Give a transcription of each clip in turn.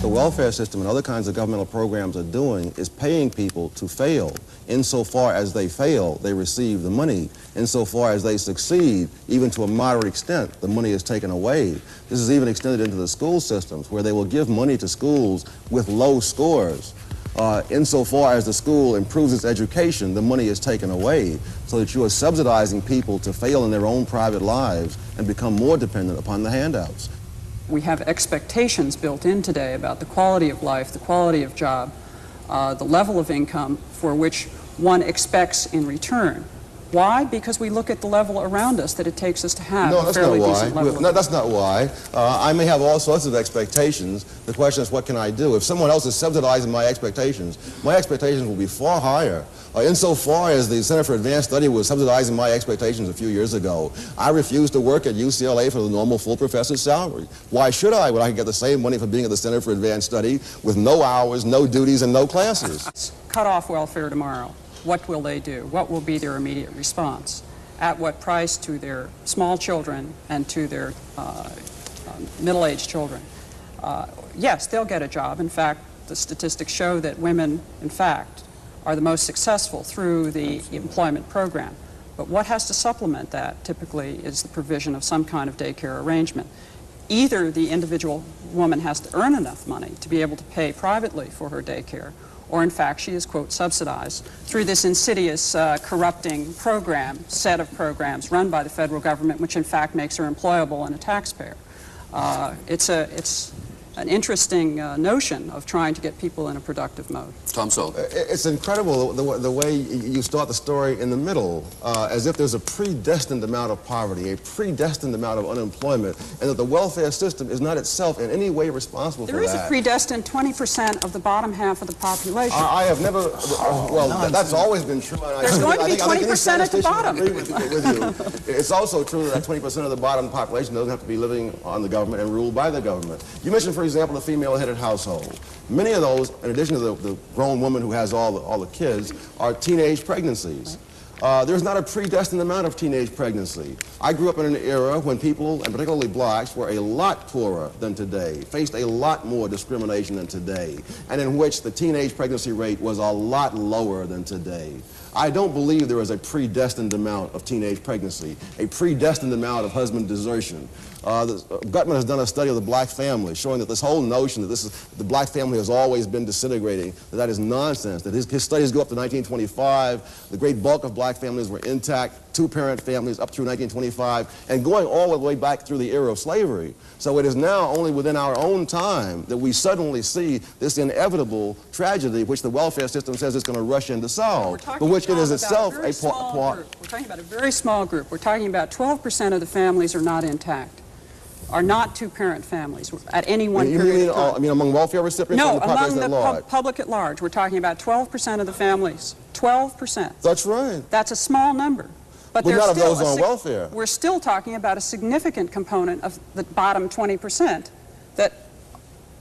the welfare system and other kinds of governmental programs are doing is paying people to fail. Insofar as they fail, they receive the money. Insofar as they succeed, even to a moderate extent, the money is taken away. This is even extended into the school systems, where they will give money to schools with low scores. Insofar as the school improves its education, the money is taken away, so that you are subsidizing people to fail in their own private lives and become more dependent upon the handouts. We have expectations built in today about the quality of life, the quality of job, the level of income for which one expects in return. Why? Because we look at the level around us that it takes us to have a fairly decent level. No, that's not why. I may have all sorts of expectations. The question is, what can I do? If someone else is subsidizing my expectations will be far higher. Insofar as the Center for Advanced Study was subsidizing my expectations a few years ago, I refused to work at UCLA for the normal full professor's salary. Why should I, when I can get the same money for being at the Center for Advanced Study with no hours, no duties, and no classes? Cut off welfare tomorrow. What will they do? What will be their immediate response? At what price to their small children and to their middle-aged children? Yes, they'll get a job. In fact, the statistics show that women, in fact, are the most successful through the employment program. But what has to supplement that typically is the provision of some kind of daycare arrangement. Either the individual woman has to earn enough money to be able to pay privately for her daycare, or in fact she is, quote, subsidized through this insidious corrupting set of programs run by the federal government, which in fact makes her employable and a taxpayer. It's an interesting notion of trying to get people in a productive mode. Tom Sowell. It's incredible the way you start the story in the middle, as if there's a predestined amount of poverty, a predestined amount of unemployment, and that the welfare system is not itself in any way responsible for that. There is a predestined 20% of the bottom half of the population. I have never, that's always been true. There's going to be 20% at the bottom. I agree with you. It's also true that 20% of the bottom population doesn't have to be living on the government and ruled by the government. You mentioned, for example, the female-headed household. Many of those, in addition to the grown woman who has all the kids, are teenage pregnancies. There's not a predestined amount of teenage pregnancy. I grew up in an era when people, and particularly blacks, were a lot poorer than today, faced a lot more discrimination than today, and in which the teenage pregnancy rate was a lot lower than today. I don't believe there is a predestined amount of teenage pregnancy, a predestined amount of husband desertion. Gutman has done a study of the black family showing that this whole notion that the black family has always been disintegrating, that is nonsense, that his studies go up to 1925, the great bulk of black families were intact, two-parent families up through 1925, and going all the way back through the era of slavery. So it is now only within our own time that we suddenly see this inevitable tragedy which the welfare system says it's going to rush in to solve, but which it is itself a part. We're talking about a very small group. We're talking about 12% of the families are not intact, are not two-parent families at any one period of time. I mean among welfare recipients or the population at large? No, among the public at large. We're talking about 12% of the families. 12%. That's right. That's a small number. But none of those on welfare. We're still talking about a significant component of the bottom 20% that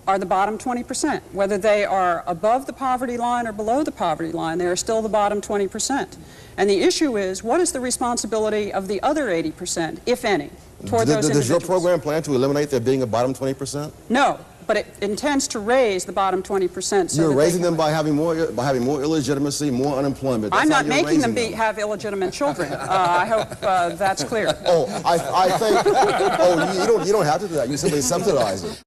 are the bottom 20%. Whether they are above the poverty line or below the poverty line, they are still the bottom 20%. And the issue is, what is the responsibility of the other 80%, if any, toward those individuals? Does your program plan to eliminate there being a bottom 20%? No, but it intends to raise the bottom 20%. So you're raising them by having more illegitimacy, more unemployment. I'm not making them have illegitimate children. I hope that's clear. I think, you don't have to do that. You simply subsidize it.